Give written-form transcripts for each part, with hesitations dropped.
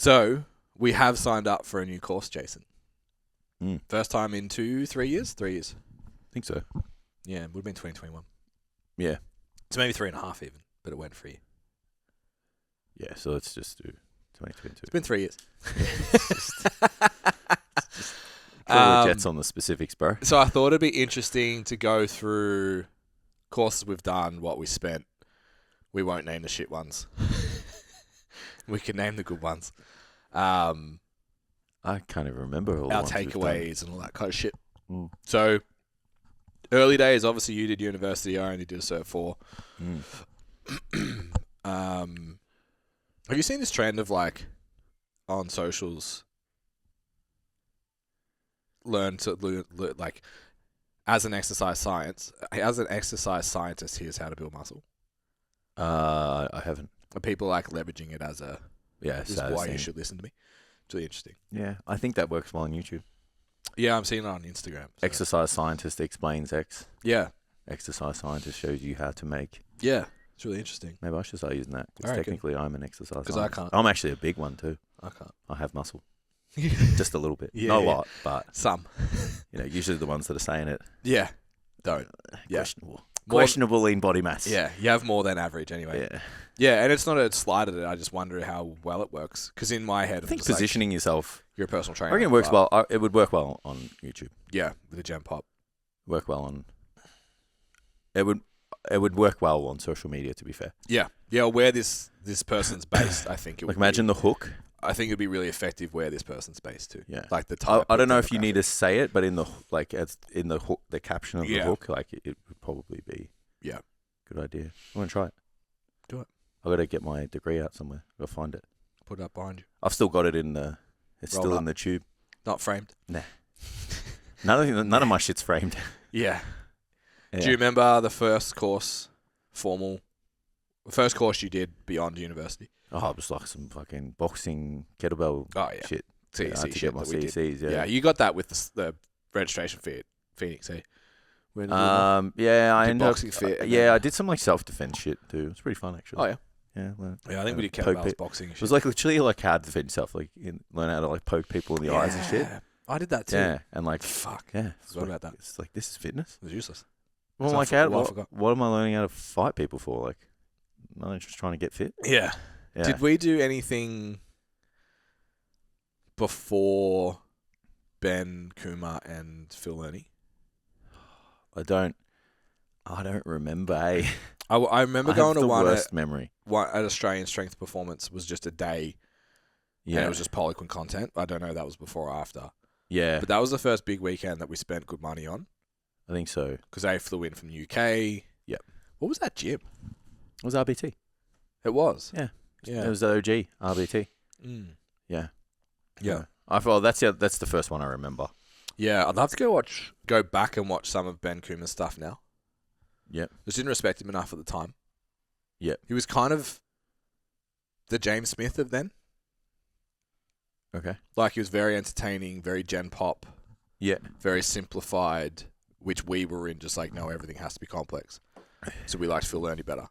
So we have signed up for a new course, Jason. Mm. First time in 3 years? 3 years. I think so. Yeah, it would have been 2021. Yeah. So maybe 3.5 even, but it went for you. Yeah, so let's just do 2022. It's been 3 years. Call the Jets on the specifics, bro. So I thought it'd be interesting to go through courses we've done, what we spent. We won't name the shit ones. We can name the good ones. I can't even remember all Our the ones we've done. takeaways and all that kind of shit. Mm. So early days, obviously you did university. I only did a Cert 4. Have you seen this trend of like on socials? Learn like as an exercise scientist, here's how to build muscle. I haven't. And people like leveraging it as a Yeah, this is why you should listen to me. It's really interesting. Yeah, I think that works well on YouTube. Yeah, I'm seeing it on Instagram. So. Exercise scientist explains X. Yeah. Exercise scientist shows you how to make. Yeah, it's really interesting. Maybe I should start using that. Because technically I'm an exercise Because scientist. I can't. I'm actually a big one too. I can't. I have muscle. Just a little bit. Yeah, Not a lot, but some. Usually the ones that are saying it. Yeah. Don't. Yeah. Questionable. Questionable lean body mass. Yeah, you have more than average anyway. Yeah. Yeah, and it's not a slight at it. I just wonder how well it works. Because in my head, I think positioning yourself. You're a personal trainer. I reckon it works well. It would work well on YouTube. Yeah, with a gem pop. Work well on. It would work well on social media. To be fair. Yeah, yeah. Where this person's based, I think it would. Like imagine the hook. I think it'd be really effective where this person's based too. Yeah. Like the type. I don't know if you need to say it, but in the in the hook, the caption of the Yeah. hook, like it would probably be. Yeah. Good idea. I want to try it. Do it. I got to get my degree out somewhere. Got to find it. Put it up behind you. I've still got it in the. It's Roll still up. in the tube. Not framed. Nah. None of my shit's framed. Yeah. Yeah. Do you remember the first course you did beyond university? Oh, it was like some fucking boxing kettlebell shit. CEC I had to shit get my that we did. CECs. Yeah, you got that with the registration fee at Phoenix, eh? When you Yeah, I did ended up. boxing fit and Yeah, then- I did some like self-defense shit too. It was pretty fun actually. Oh yeah. Yeah. Well, Yeah, I think we did poke kettlebells, boxing and It shit. was like literally like how to defend yourself, like learn how to like poke people in the eyes and shit. I did that too. Yeah, and like Fuck. yeah, Forgot about that. It's like this is fitness. It was useless. Well, So like I forgot. what am I learning how to fight people for? Like, am I just trying to get fit? Yeah. Yeah. Did we do anything before Ben Kumar and Phil Ernie? I don't remember. Eh? I remember I going have to the one worst memory. at Australian Strength Performance was just a day. Yeah, And it was just Poliquin content. I don't know if that was before or after. yeah. But that was the first big weekend that we spent good money on. I think so. Because they flew in from UK. Yep. What was that gym? It was RBT. It was. Yeah. Yeah. It was the OG RBT. Mm. Yeah. Yeah. I thought that's the first one I remember. Yeah, I'd love to go back and watch some of Ben Kuma's stuff now. Yep. Just didn't respect him enough at the time. Yep. He was kind of the James Smith of then. Okay. Like, he was very entertaining, very gen pop, Yeah. very simplified, which we were in, just like, no, everything has to be complex. So we liked Phil Ernie better.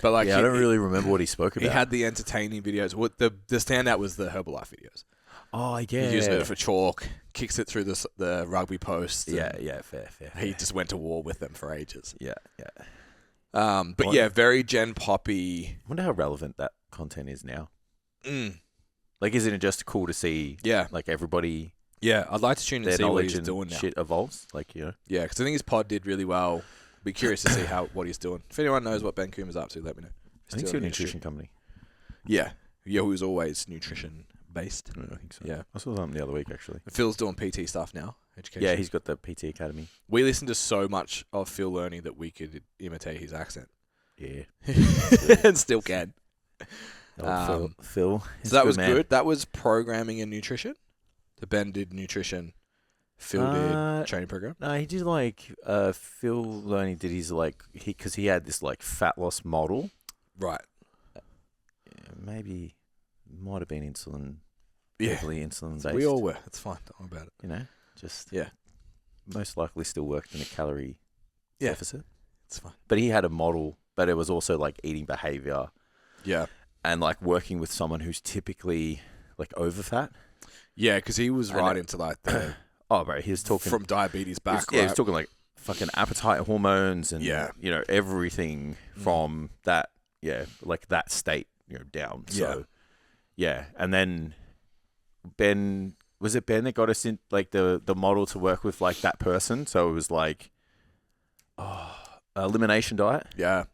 But like, I don't really remember what he spoke about. He had the entertaining videos. What the standout was the Herbalife videos. Oh, yeah. He used it for chalk, kicks it through the rugby post. Yeah, fair. He just went to war with them for ages. Yeah. But yeah, very gen poppy. I wonder how relevant that content is now. Mm. Like, isn't it just cool to see? Yeah. Like everybody. Yeah, I'd like to tune in Their and see what knowledge he's and doing now. shit evolves. Like, you know. Yeah, because I think his pod did really well. Be curious to see what he's doing. If anyone knows what Ben Kuma's up to, let me know. I think it's a nutrition company. Yeah, he was always nutrition based. I think so. Yeah. I saw something the other week actually. Phil's doing PT stuff now. Education. Yeah, he's got the PT Academy. We listened to so much of Phil Learning that we could imitate his accent. Yeah. And still can. Phil. So that was good. That was programming and nutrition. The Ben did nutrition. Phil did training program. No, he did like Phil Learning did his like because he had this like fat loss model. Right. Maybe might have been insulin. Yeah. Heavily insulin based. We all were. It's fine. Don't worry about it. You know, just Yeah. most likely still worked in a calorie Yeah. deficit. It's fine. But he had a model, but it was also like eating behavior Yeah. and like working with someone who's typically like over fat. Yeah, because he was And right it- into like the Oh, bro, he was talking from diabetes back. he was right? talking like fucking appetite hormones and Yeah. everything from that like that state down. So yeah, and then Ben that got us in like the model to work with like that person. So it was like elimination diet. Yeah,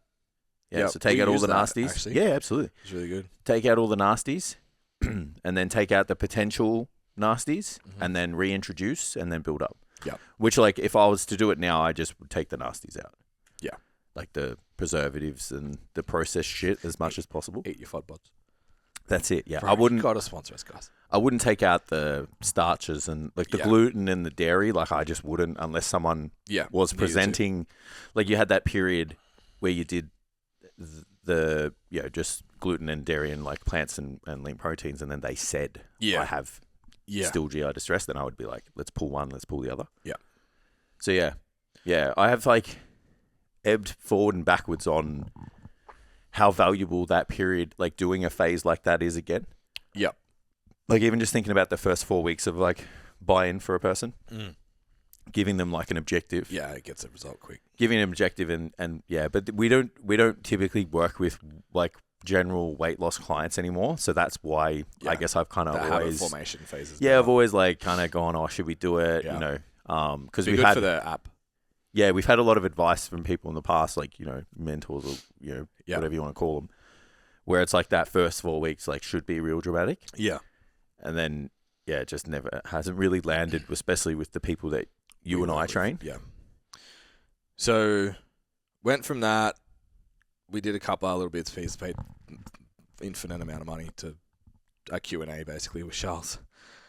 Yeah, Yep. so take We out all used the that, nasties. actually. Yeah, absolutely. it's really good. Take out all the nasties, and then take out the potential nasties, and then reintroduce, and then build up. Yep. Which, like, if I was to do it now, I just would take the nasties out. Yeah. Like the preservatives and the processed shit as much as possible. Eat your FODBODs. That's it. Yeah, Bro, I wouldn't. Gotta sponsor us, guys. I wouldn't take out the starches and like the Yeah. gluten and the dairy. Like, I just wouldn't unless someone Yeah, was needed to. presenting. Like, you had that period where you did the just gluten and dairy and like plants and lean proteins, and then they said, Yeah. I have Yeah, still GI distress, then I would be like, let's pull one, let's pull the other. Yeah. So yeah, I have like ebbed forward and backwards on how valuable that period, like doing a phase like that is again. Yep. Like even just thinking about the first 4 weeks of like buy-in for a person, giving them like an objective. Yeah, it gets a result quick. Giving an objective and yeah, but we don't typically work with like general weight loss clients anymore. So that's why Yeah. I guess I've kind The of habit always formation phases. yeah, I've always like kind of gone, oh, should we do it? Yeah. Because be we've good had for the app. yeah, we've had a lot of advice from people in the past, like mentors or Yeah. whatever you want to call them, where it's like that first 4 weeks like should be real dramatic, Yeah, and then yeah, it just never hasn't really landed, especially with the people that you and I train. Yeah. So went from that. We did a couple of little bits. Fees, paid infinite amount of money to a Q&A basically with Charles.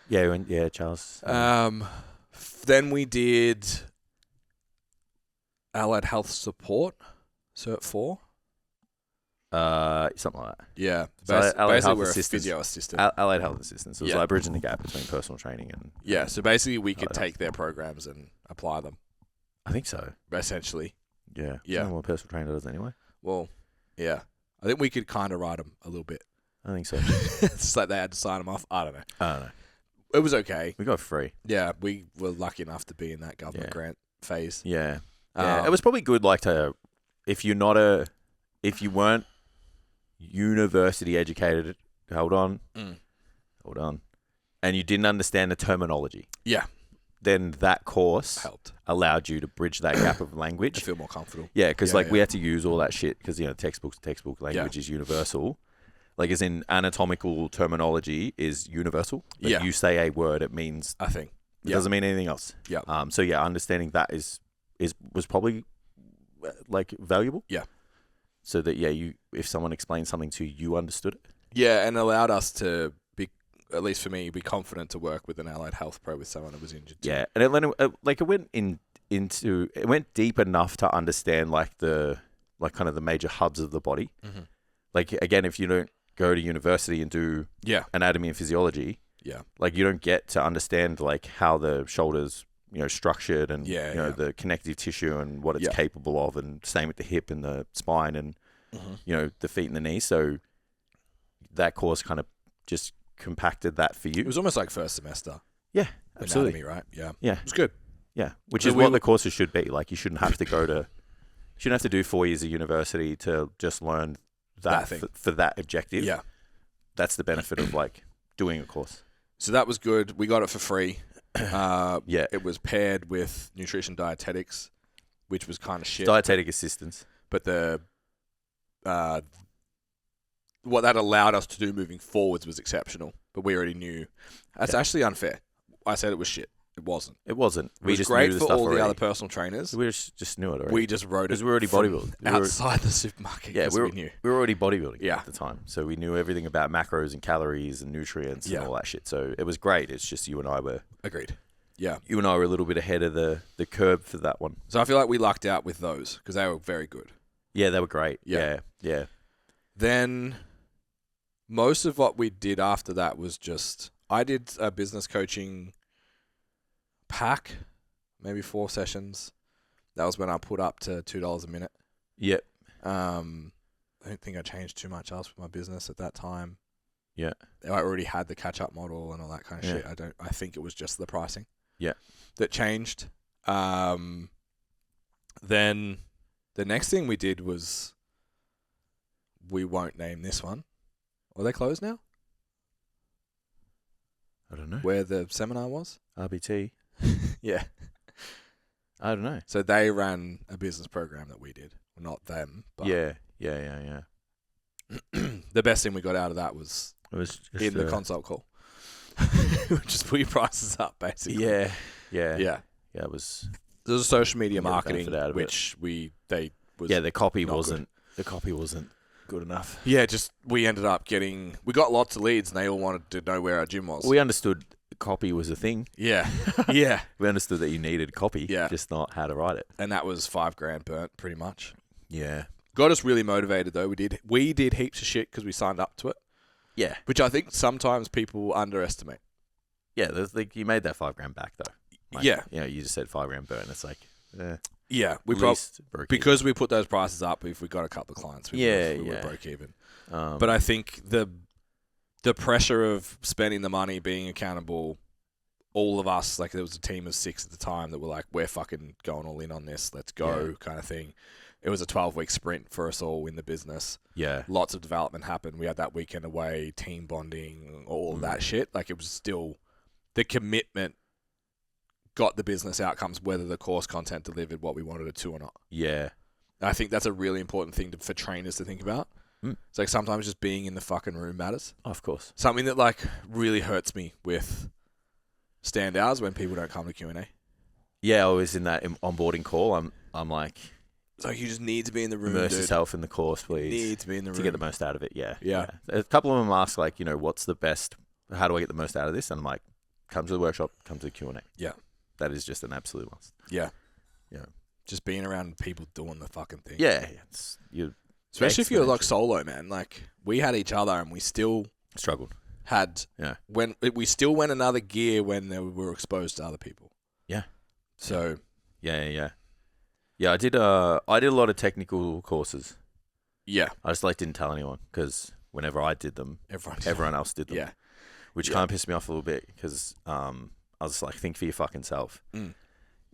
Yeah, Charles. Then we did Allied Health Support, Cert 4. Something like that. Yeah. So Allied Basically, Health we're a Assistance. physio assistant. Allied Health Assistance. It was Yeah. like bridging the gap between personal training and Yeah, so basically we could Allied Health. take their programs and apply them, I think so. essentially. Yeah. Yeah. Isn't that what a personal trainer does anyway? Well, yeah. I think we could kind of write them a little bit. I think so. It's just like they had to sign them off. I don't know. I don't know. It was okay. We got free. Yeah, we were lucky enough to be in that government Yeah. grant phase. Yeah. Yeah, Um, it was probably good. Like if you weren't university educated, hold on, and you didn't understand the terminology, Yeah, then that course helped. allowed you to bridge that gap of I language. feel more comfortable. Yeah, because Yeah, like we yeah. had to use all that shit because textbook language is universal. Like as in anatomical terminology is universal. Like Yeah. you say a word, it means I think. it doesn't mean anything else. Yeah. So yeah, understanding that was probably like valuable. Yeah. So that if someone explained something to you, you understood it. Yeah, and allowed us to be, at least for me, be confident to work with an allied health pro with someone that was injured. too. Yeah, and it went deep enough to understand like the kind of the major hubs of the body. Mm-hmm. Like again, if you don't go to university and do Yeah. anatomy and physiology, Yeah. like you don't get to understand like how the shoulders structured and Yeah. the connective tissue and what it's Yeah. capable of, and same with the hip and the spine and Mm-hmm. the feet and the knees. So that course kind of just compacted that for you. It was almost like first semester Yeah, absolutely. anatomy, right? Yeah. Yeah, It was good. yeah. Which So is we what were- the courses should be. Like you shouldn't have to shouldn't have to do 4 years of university to just learn That that thing. for that objective. Yeah. That's the benefit of like doing a course. So that was good. We got it for free. Yeah. It was paired with nutrition dietetics, which was kind of shit. Dietetic assistance. But what that allowed us to do moving forwards was exceptional. But we already knew. That's actually unfair. I said it was shit. It wasn't. It wasn't. It We was just great knew the for stuff all already. the other personal trainers. We just knew it already. We just wrote it because we were already from bodybuilding. outside the supermarket. Yeah, 'cause we we knew. were already bodybuilding Yeah. at the time, so we knew everything about macros and calories and nutrients Yeah. and all that shit. So it was great. It's just you and I were Agreed. Yeah. a little bit ahead of the curve for that one. So I feel like we lucked out with those because they were very good. Yeah, they were great. Yeah. Yeah. Then most of what we did after that was just I did a business coaching pack, maybe 4 sessions. That was when I put up to $2 a minute. Yep. I don't think I changed too much else with my business at that time. Yeah. I already had the catch-up model and all that kind of Yeah. shit. I think it was just the pricing. Yeah. That changed. Then the next thing we did was, we won't name this one. Are they closed now? I don't know. Where the seminar was? RBT. Yeah. I don't know. So they ran a business program that we did. Well, not them, but Yeah. the best thing we got out of that was It was just in the consult call. Just put your prices up, basically. Yeah. Yeah. It was. There's a social media You get the marketing, benefit out of which was the copy not wasn't. The copy wasn't good enough. Yeah, just we ended up we got lots of leads and they all wanted to know where our gym was. We understood copy was a thing. Yeah. Yeah. We understood that you needed copy, Yeah. just not how to write it. And that was $5,000 burnt, pretty much. Yeah. Got us really motivated, though. We did heaps of shit because we signed up to it, Yeah. which I think sometimes people underestimate. Yeah, you made that $5,000 back though. Like, Yeah. You just said $5,000 burn. It's like, Yeah, we at least broke even. because we put those prices up. If we got a couple of clients, we would broke even. But I think the pressure of spending the money, being accountable, all of us, like there was a team of 6 at the time that were like, we're fucking going all in on this. Let's go, kind of thing. It was a 12-week sprint for us all in the business. Yeah. Lots of development happened. We had that weekend away, team bonding, all of that shit. Like it was still the commitment got the business outcomes, whether the course content delivered what we wanted it to or not. Yeah. I think that's a really important thing for trainers to think about. It's like sometimes just being in the fucking room matters. Oh, of course. Something that like really hurts me with Standouts when people don't come to Q&A. Yeah, I was in that onboarding call. I'm like, It's like you just need to be in the room, immerse dude. yourself in the course, please. You need to be in the room to get the most out of it. Yeah. Yeah. A couple of them ask like, what's the best? How do I get the most out of this? And I'm like, come to the workshop, come to the Q&A. Yeah. That is just an absolute must. Yeah. Yeah. Just being around people doing the fucking thing. Yeah. Especially if you're like solo, man. Like we had each other and we still struggled. We still went another gear when we were exposed to other people. Yeah. So. Yeah. I did a lot of technical courses. Yeah. I just didn't tell anyone because whenever I did them, everyone else did them. Yeah. Which kind of pissed me off a little bit because I was just like, think for your fucking self. It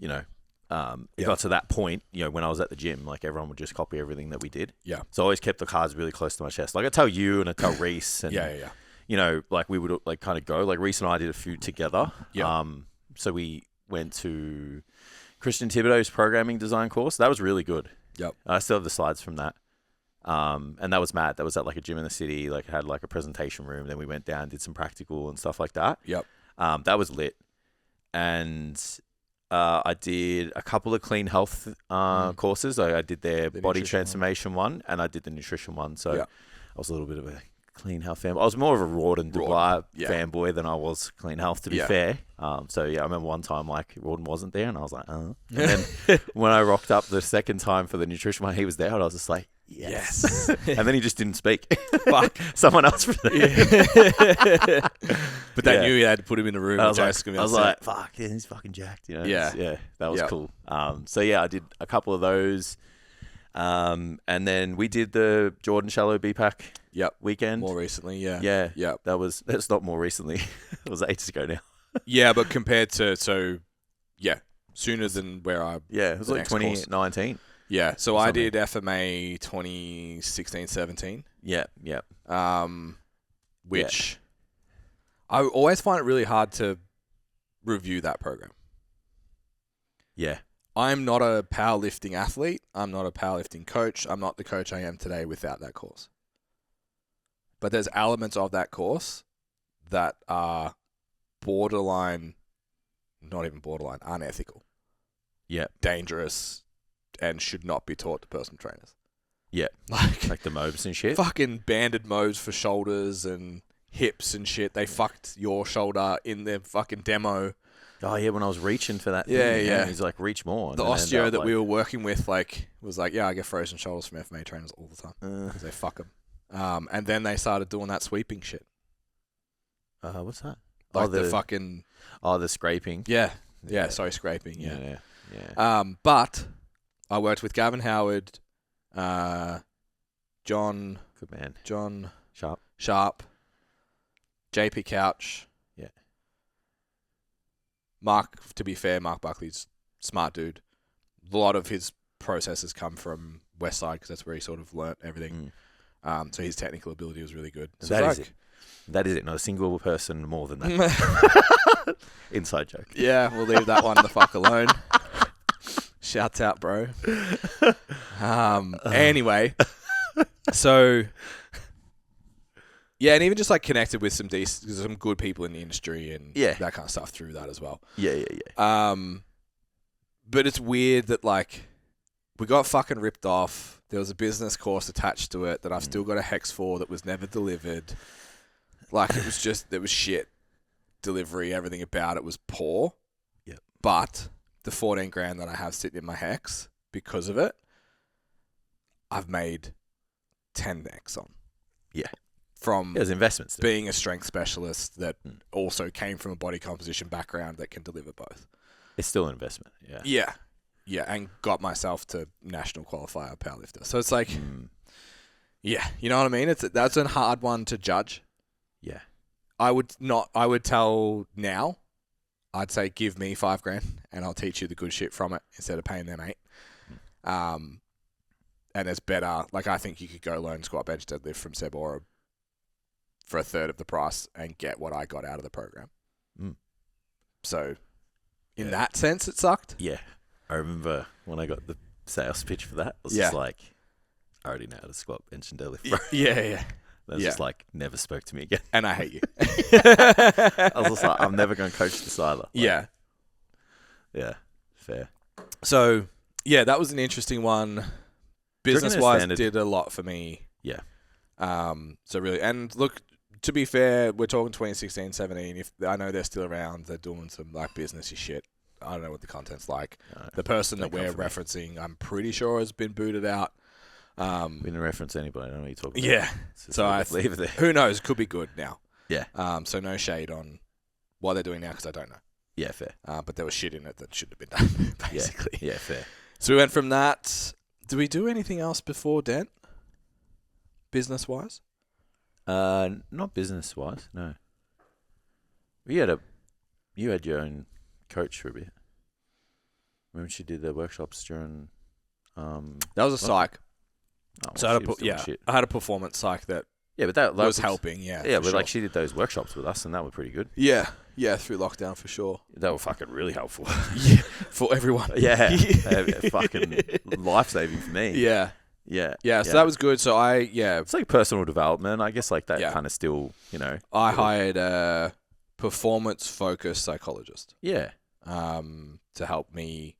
got to that point, when I was at the gym, like everyone would just copy everything that we did. Yeah. So I always kept the cards really close to my chest. Like I tell you and I tell Reese and like we would like kind of go. Like Reese and I did a few together. Yeah. So we went to Christian Thibodeau's programming design course. That was really good. Yep. I still have the slides from that. And that was mad. That was at like a gym in the city. Like it had like a presentation room. Then we went down, did some practical and stuff like that. Yep. That was lit. And I did a couple of clean health courses. I did their body transformation one and I did the nutrition one. So I was a little bit of a clean health fanboy. I was more of a Rawdon Dubois fanboy than I was clean health, to be fair. So I remember one time like Rawdon wasn't there and I was like, And then when I rocked up the second time for the nutrition one, he was there and I was just like, yes. And then he just didn't speak. Fuck. Someone else for that. But they knew you had to put him in the room. I was like, fuck, he's fucking jacked. That was cool. So I did a couple of those. And then we did the Jordan Shallow BPAC weekend. More recently, yeah. Yeah. That's not more recently. It was ages ago now. Yeah, but compared to, sooner than where I... Yeah, it was like 2019. Yeah, so I did FMA 2016-17. Yeah. Which I always find it really hard to review that program. Yeah. I'm not a powerlifting athlete. I'm not a powerlifting coach. I'm not the coach I am today without that course. But there's elements of that course that are borderline, not even borderline, unethical. Yeah. Dangerous and should not be taught to personal trainers. Yeah. Like the mobs and shit. Fucking banded mobs for shoulders and hips and shit. They fucked your shoulder in their fucking demo. Oh, yeah, when I was reaching for that. Yeah. He's like, reach more. The osteo that we were working with was like, I get frozen shoulders from FMA trainers all the time because they fuck them. And then they started doing that sweeping shit. What's that? Like the fucking... Oh, the scraping. Yeah, sorry, scraping, yeah. But I worked with Gavin Howard, John... Good man. John... Sharp. JP Couch. Yeah. Mark, to be fair, Mark Buckley's smart dude. A lot of his processes come from Westside because that's where he sort of learnt everything. So his technical ability was really good. So That is like, it. That is it. Not a single person more than that. Inside joke. Yeah, we'll leave that one the fuck alone. Shouts out, bro. Anyway, so yeah, and even just like connected with some good people in the industry and Yeah. that kind of stuff through that as well. Yeah. But it's weird that like we got fucking ripped off. There was a business course attached to it that I've still got a hex for that was never delivered. Like it was shit. Delivery, everything about it was poor. Yep. But the 14 grand that I have sitting in my hex because of it, I've made 10x on. Yeah. From It was investments. being a strength specialist that also came from a body composition background that can deliver both. It's still an investment. Yeah. Yeah. Yeah, and got myself to national qualifier powerlifter. So it's like, yeah, you know what I mean? That's a hard one to judge. Yeah. I would tell now, I'd say give me 5 grand and I'll teach you the good shit from it instead of paying them 8. And it's better. Like I think you could go learn squat, bench, deadlift from Seb Ora for a third of the price and get what I got out of the program. So in that sense, it sucked. Yeah. I remember when I got the sales pitch for that, it was just like, I already know how to squat, bench, and deadlift, bro. Yeah. That's just like, never spoke to me again. And I hate you. I was just like, I'm never going to coach this either. Like, Yeah. Fair. So, yeah, that was an interesting one. Business-wise, did a lot for me. Yeah. So really, and look, to be fair, we're talking 2016, 17. If I know they're still around, they're doing some like businessy shit. I don't know what the content's like. The person that we're referencing, I'm pretty sure has been booted out. We didn't reference anybody. I don't know what you're talking about. Yeah. So I leave it there. Who knows? Could be good now. Yeah. So no shade on what they're doing now because I don't know. Yeah, fair. But there was shit in it that shouldn't have been done, basically. Yeah, fair. So we went from that. Did we do anything else before Dent? Business-wise? Not business-wise, no. You had your own coach for a bit. Remember she did the workshops during... that was a psych. So I had a performance psych that but that was helping, yeah. Yeah, but like she did those workshops with us and that was pretty good. Yeah, through lockdown for sure. That were fucking really helpful. Yeah, for everyone. Yeah, fucking life-saving for me. Yeah. So that was good. So it's like personal development. I guess like that kind of still, I hired a performance-focused psychologist. Yeah. To help me.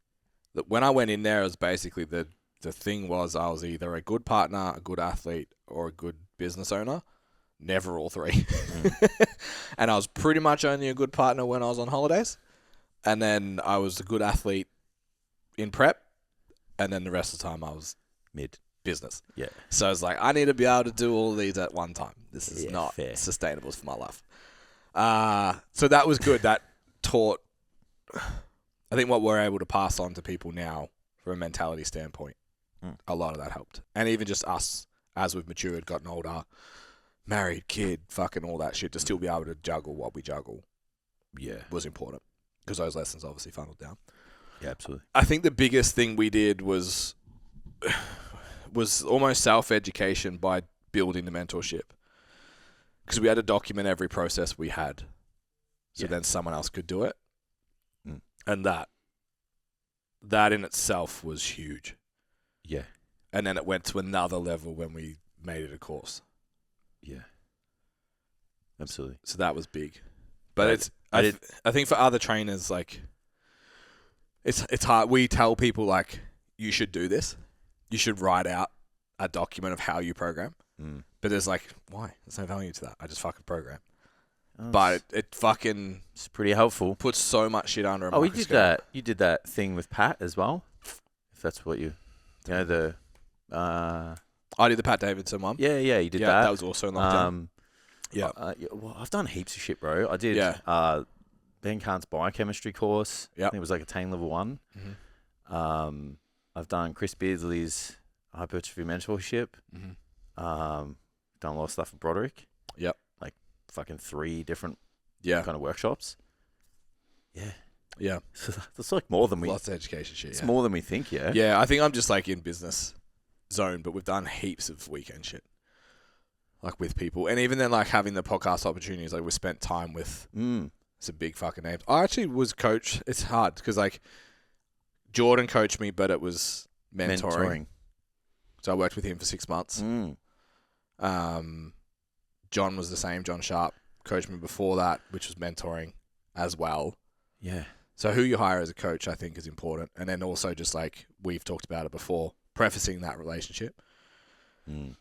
When I went in there, it was basically the thing was I was either a good partner, a good athlete, or a good business owner. Never all three. And I was pretty much only a good partner when I was on holidays. And then I was a good athlete in prep. And then the rest of the time I was mid business. Yeah. So I was like, I need to be able to do all these at one time. This is not fair. sustainable for my life. So that was good. That taught, I think, what we're able to pass on to people now from a mentality standpoint. A lot of that helped. And even just us, as we've matured, gotten older, married, kid, fucking all that shit, to still be able to juggle what we juggle was important. Because those lessons obviously funneled down. Yeah, absolutely. I think the biggest thing we did was almost self-education by building the mentorship. Because we had to document every process we had. So then someone else could do it. And that in itself was huge. Yeah. And then it went to another level when we made it a course. Yeah. Absolutely. So that was big. But I think for other trainers, like, it's hard. We tell people, like, you should do this. You should write out a document of how you program. But there's like, why? There's no value to that. I just fucking program. But it fucking... It's pretty helpful. Puts so much shit under a microscope. We did that. You did that thing with Pat as well. If that's what you know, the... I did the Pat Davidson one. Yeah, you did that. That was also in lockdown. Well, I've done heaps of shit, bro. I did Ben Kahn's biochemistry course. I think it was like Attain Level 1. I've done Chris Beardsley's hypertrophy mentorship. Done a lot of stuff with Broderick. Yep. Like fucking 3 different Yeah. kind of workshops. Yeah. Yeah. It's like more than we. Lots of education shit. It's more than we think. Yeah. Yeah, I think I'm just like in business zone, but we've done heaps of weekend shit, like with people, and even then, like having the podcast opportunities, like we spent time with some big fucking names. I actually was coach. It's hard because like Jordan coached me, but it was mentoring. So I worked with him for 6 months. John was the same. John Sharp coached me before that, which was mentoring as well. Yeah. So who you hire as a coach, I think, is important. And then also just like we've talked about it before, prefacing that relationship.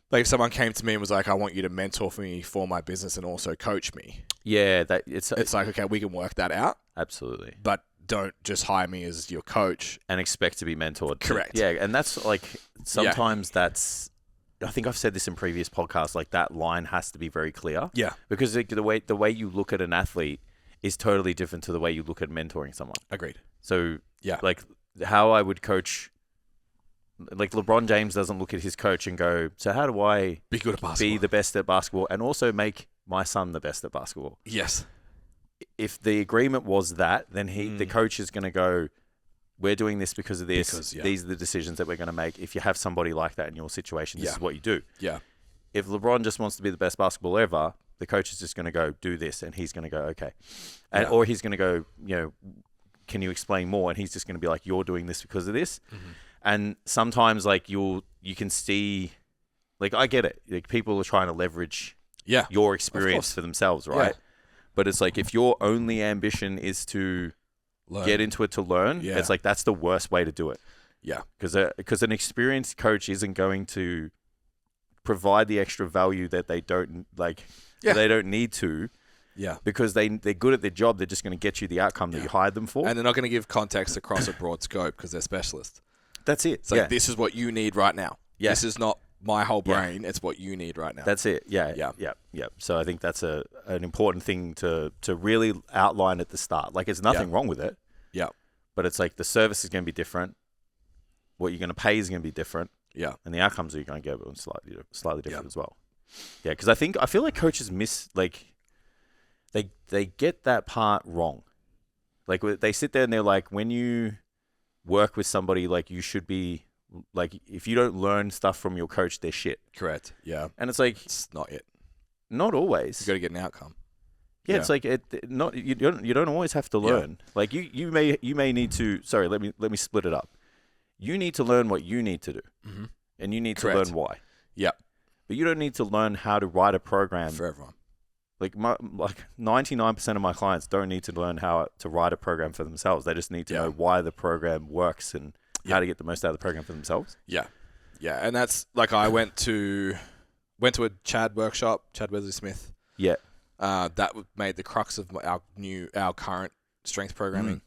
Like if someone came to me and was like, I want you to mentor for me for my business and also coach me. Yeah. That it's like, okay, we can work that out. Absolutely. But don't just hire me as your coach. And expect to be mentored. Correct. Yeah. And that's like, sometimes that's, I think I've said this in previous podcasts, like that line has to be very clear. Yeah. Because like, the way you look at an athlete is totally different to the way you look at mentoring someone. Agreed. So, yeah, like how I would coach, like LeBron James doesn't look at his coach and go, so how do I be good at basketball, be the best at basketball, and also make my son the best at basketball? Yes. If the agreement was that, then the coach is going to go, we're doing this because of this. These are the decisions that we're going to make. If you have somebody like that in your situation, this is what you do. Yeah. If LeBron just wants to be the best basketball ever, the coach is just going to go do this, and he's going to go okay, and or he's going to go, can you explain more? And he's just going to be like, you're doing this because of this. And sometimes like you can see, like I get it, like people are trying to leverage your experience for themselves, right? Yeah. But it's like if your only ambition is to get into it to learn, it's like that's the worst way to do it. Yeah, because an experienced coach isn't going to provide the extra value that they don't like. Yeah. They don't need to. Yeah. Because they're good at their job. They're just going to get you the outcome that you hired them for. And they're not going to give context across a broad scope because they're specialists. That's it. It's like, this is what you need right now. Yeah. This is not my whole brain. It's what you need right now. That's it. Yeah. So I think that's an important thing to really outline at the start. Like, there's nothing wrong with it. Yeah. But it's like the service is going to be different. What you're going to pay is going to be different. Yeah. And the outcomes that you're going to get are slightly different as well. Yeah, because I feel like coaches they get that part wrong. Like they sit there and they're like, when you work with somebody, like you should be like, if you don't learn stuff from your coach, they're shit. Correct. Yeah. And it's like, it's not it. Not always. You got to get an outcome. Yeah, it's like you don't always have to learn. Yeah. Like you may need to. Sorry, let me split it up. You need to learn what you need to do, and you need to learn why. Yeah. But you don't need to learn how to write a program for everyone. Like 99% of my clients don't need to learn how to write a program for themselves. They just need to know why the program works and how to get the most out of the program for themselves. Yeah. Yeah. And that's like, I went to a Chad workshop, Chad Wesley Smith. Yeah. That made the crux of our current strength programming,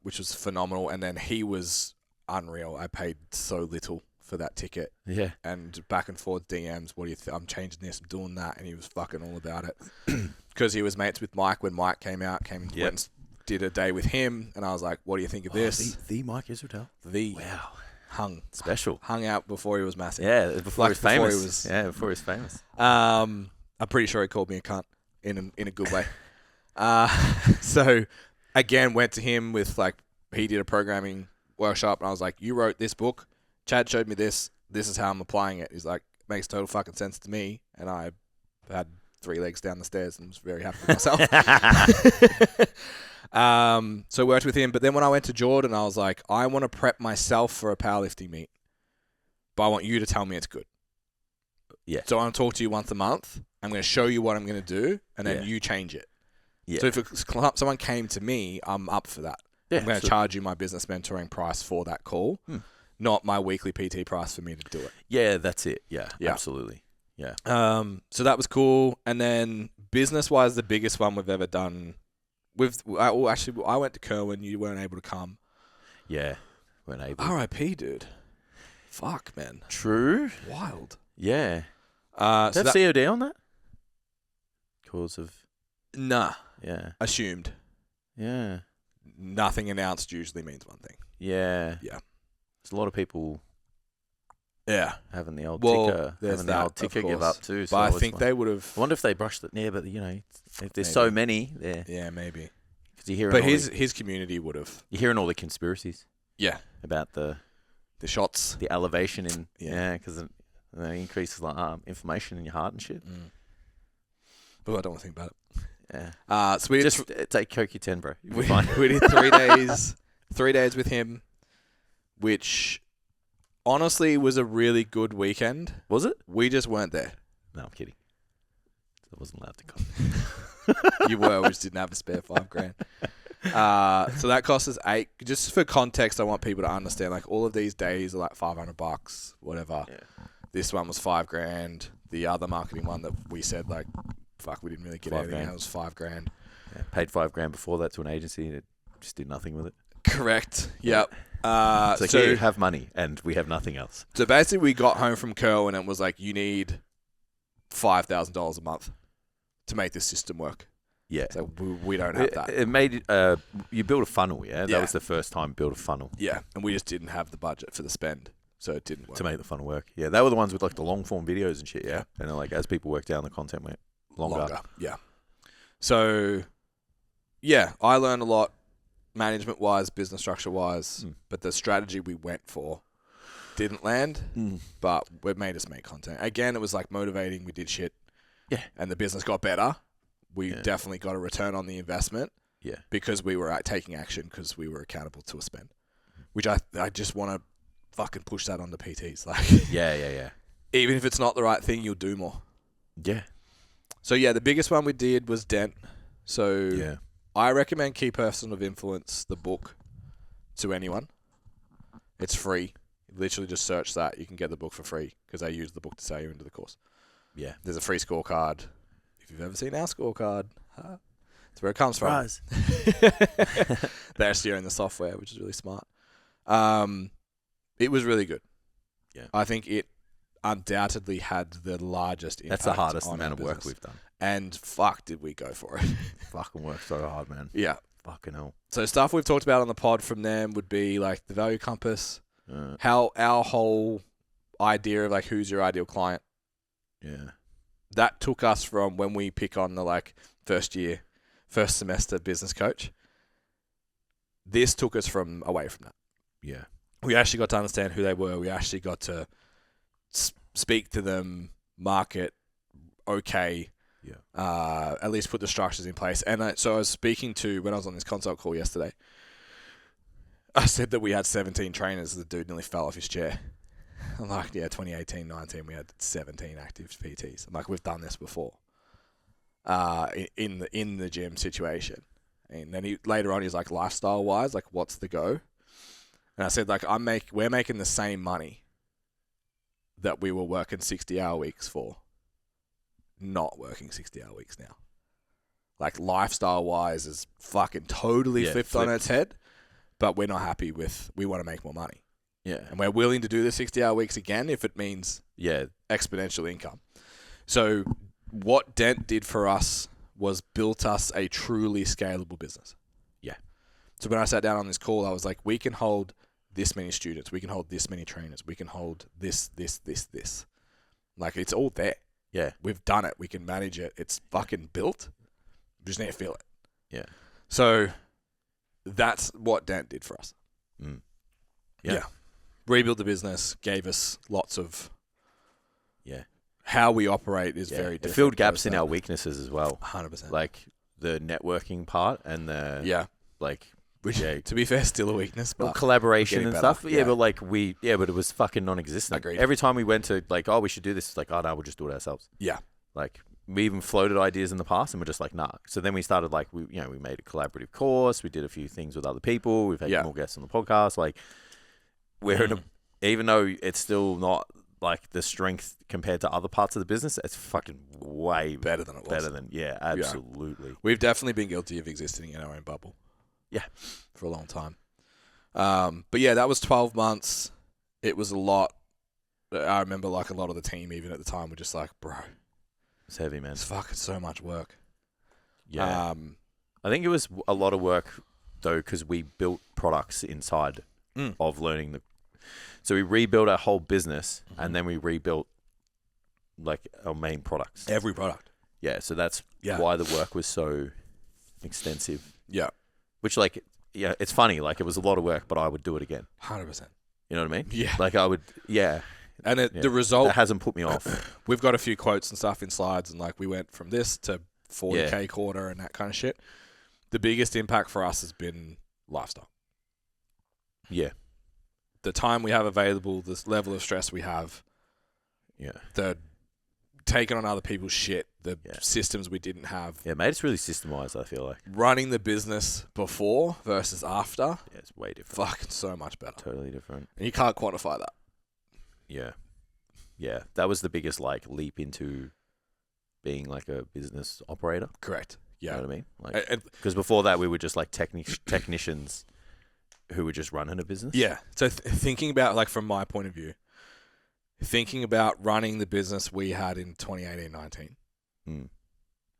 which was phenomenal. And then he was unreal. I paid so little for that ticket. Yeah. And back and forth DMs. What do you think? I'm changing this, I'm doing that. And he was fucking all about it. Because he was mates with Mike when Mike came out, went and did a day with him. And I was like, what do you think of this? The Mike Israel. Wow. Hung out before he was massive. Yeah, before he was famous. Before he was famous. I'm pretty sure he called me a cunt in a good way. So again, went to him with he did a programming workshop, and I was like, you wrote this book. Chad showed me this. This is how I'm applying it. He's like, makes total fucking sense to me. And I had 3 legs down the stairs and was very happy with myself. So worked with him. But then when I went to Jordan, I was like, I want to prep myself for a powerlifting meet, but I want you to tell me it's good. Yeah. So I'm going to talk to you once a month. I'm going to show you what I'm going to do, and then you change it. Yeah. So if someone came to me, I'm up for that. Yeah, I'm going to charge you my business mentoring price for that call, not my weekly PT price for me to do it. Yeah, that's it. Yeah, absolutely. Yeah. So that was cool. And then business-wise, the biggest one we've ever done. I went to Kerwin. You weren't able to come. Yeah, weren't able. R.I.P., dude. Fuck, man. True. Wild. Yeah. Is that COD on that? Cause of... Nah. Yeah. Assumed. Yeah. Nothing announced usually means one thing. Yeah. Yeah. There's a lot of people Yeah. having the old Well, ticker, there's having the that, old of ticker give course. up too. But So I it's think like- they would have. I wonder if they brushed it. Yeah, but if there's so Maybe. many there, Yeah, maybe. because you hear But his community would have. you're hearing all the conspiracies Yeah. about the shots. elevation in Yeah. because it increases like inflammation in your heart and shit. But I don't want to think about it. Yeah, So we did just take CoQ10, bro. You'll be we, fine. we did 3 days. 3 days with him, which honestly was a really good weekend. Was it? We just weren't there. No, I'm kidding. I wasn't allowed to come. You were. We just didn't have a spare $5,000. So that cost us $8. Just for context, I want people to understand. Like all of these days are like $500, whatever. Yeah. This one was $5,000. The other marketing one that we said like, fuck, we didn't really get anything. $5,000. That was $5,000. Yeah, paid $5,000 before that to an agency and it just did nothing with it. Correct. Yep. It's like, here, have money, and we have nothing else. So basically, we got home from Curl and it was like, you need $5,000 a month to make this system work. Yeah. So we don't have that. It made you build a funnel, yeah? Yeah. That was the first time you built a funnel. Yeah, and we just didn't have the budget for the spend, so it didn't work. To make the funnel work. Yeah, they were the ones with like the long form videos and shit, yeah? And then, like as people worked down, the content went longer. Yeah. So, yeah, I learned a lot management-wise, business structure-wise, but the strategy we went for didn't land, but it made us make content. Again, it was like motivating. We did shit. Yeah. And the business got better. We definitely got a return on the investment. Yeah. Because we were taking action because we were accountable to a spend, which I just want to fucking push that onto PTs. Like, Yeah. even if it's not the right thing, you'll do more. Yeah. So, yeah, the biggest one we did was Dent. So, Yeah. I recommend Key Person of Influence, the book, to anyone. It's free. You literally just search that. You can get the book for free because I use the book to sell you into the course. Yeah. There's a free scorecard. If you've ever seen our scorecard, that's where it comes from. Rise. They're steering the software, which is really smart. It was really good. Yeah. I think it undoubtedly had the largest impact. That's the hardest on amount our of work business. we've done. And fuck, did we go for it. Fucking work so hard, man. Yeah. Fucking hell. So stuff we've talked about on the pod from them would be like the value compass, how our whole idea of like who's your ideal client. Yeah. That took us from when we pick on the like first semester business coach. This took us away from that. Yeah. We actually got to understand who they were. We actually got to speak to them, market, okay. Yeah. At least put the structures in place. And so I was speaking to, when I was on this consult call yesterday, I said that we had 17 trainers. The dude nearly fell off his chair. I'm like, yeah, 2018, 19, we had 17 active PTs. I'm like, we've done this before. In the gym situation. And then later on, he's like, lifestyle wise, like, what's the go? And I said, like, we're making the same money that we were working 60-hour weeks for. Not working 60-hour weeks now. Like, lifestyle-wise is fucking totally flipped on its head, but we're not happy with, we want to make more money. Yeah. And we're willing to do the 60-hour weeks again if it means exponential income. So what Dent did for us was built us a truly scalable business. Yeah. So when I sat down on this call, I was like, we can hold this many students. We can hold this many trainers. We can hold this. Like, it's all there. Yeah. We've done it. We can manage it. It's fucking built. We just need to feel it. Yeah. So that's what Dent did for us. Yeah. Rebuilt the business, gave us lots of Yeah. how we operate is very different. It filled gaps in our weaknesses as well. 100%. Like the networking part and the like which, to be fair, still a weakness, but collaboration and stuff. Yeah. But like but it was fucking non-existent. Agreed. Every time we went to like, oh, we should do this, it's like, oh no, we'll just do it ourselves. Yeah. Like we even floated ideas in the past and we're just like, nah. So then we started like, we made a collaborative course. We did a few things with other people. We've had more guests on the podcast. Like we're in even though it's still not like the strength compared to other parts of the business, it's fucking way better than it was. Absolutely. Yeah. We've definitely been guilty of existing in our own bubble. Yeah. For a long time. But yeah, that was 12 months. It was a lot. I remember like a lot of the team, even at the time, were just like, bro. It's heavy, man. It's fucking so much work. Yeah. I think it was a lot of work, though, because we built products inside of learning So we rebuilt our whole business, and then we rebuilt like our main products. Every product. Yeah, so that's why the work was so extensive. Yeah. Which, like, yeah, it's funny. Like, it was a lot of work, but I would do it again. 100%. You know what I mean? Yeah. Like, I would, And the result... That hasn't put me off. We've got a few quotes and stuff in slides, and, like, we went from this to 40K quarter and that kind of shit. The biggest impact for us has been lifestyle. Yeah. The time we have available, this level of stress we have, the taking on other people's shit, the systems we didn't have. Yeah, mate, it's really systemized, I feel like. Running the business before versus after. Yeah, it's way different. Fucking so much better. Totally different. And you can't quantify that. Yeah. Yeah, that was the biggest, like, leap into being, like, a business operator. Correct. Yeah. You know what I mean? Like, because before that, we were just, like, technicians who were just running a business. Yeah. So thinking about, like, from my point of view, thinking about running the business we had in 2018-19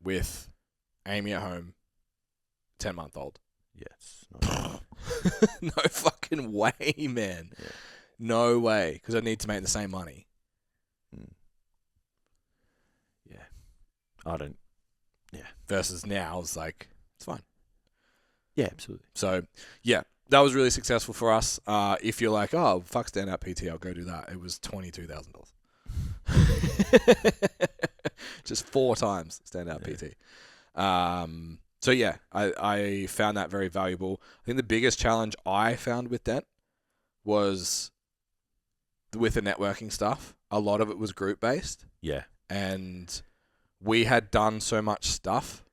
with Amy at home, 10-month-old. Yes. No fucking way, man. Yeah. No way. Because I need to make the same money. Yeah. I don't. Yeah. Versus now, it's like, it's fine. Yeah, absolutely. So, yeah. That was really successful for us. If you're like, oh, fuck Standout PT, I'll go do that. It was $22,000. Just 4 times Standout PT. So, yeah, I found that very valuable. I think the biggest challenge I found with that was with the networking stuff. A lot of it was group-based. Yeah. And we had done so much stuff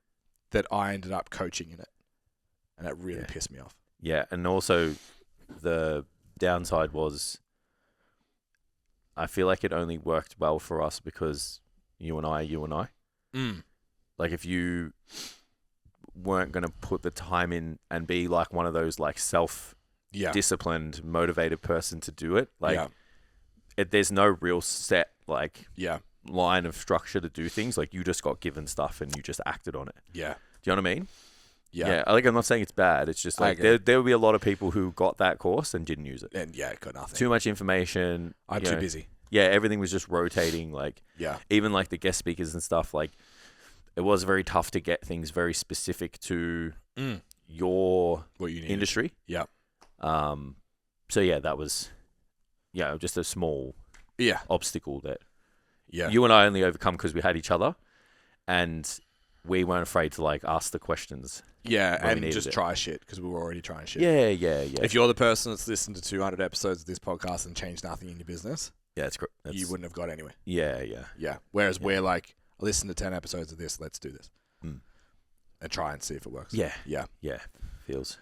that I ended up coaching in it. And that really pissed me off. Yeah, and also the downside was I feel like it only worked well for us because you and I. Like, if you weren't going to put the time in and be like one of those like self-disciplined, motivated person to do it, like there's no real set like line of structure to do things. Like, you just got given stuff and you just acted on it. Yeah. Do you know what I mean? Yeah. Like, I'm not saying it's bad. It's just like there will be a lot of people who got that course and didn't use it. And got nothing. Too much information. I'm too busy. Yeah, everything was just rotating. Like, even like the guest speakers and stuff, like, it was very tough to get things very specific to your industry. Yeah. So yeah, that was just a small obstacle that you and I only overcome because we had each other, and we weren't afraid to like ask the questions. Yeah, and just try shit because we were already trying shit. Yeah. If you're the person that's listened to 200 episodes of this podcast and changed nothing in your business, that's great. You wouldn't have got anywhere. Yeah. Whereas we're like, listen to 10 episodes of this, let's do this. And try and see if it works. Yeah. Feels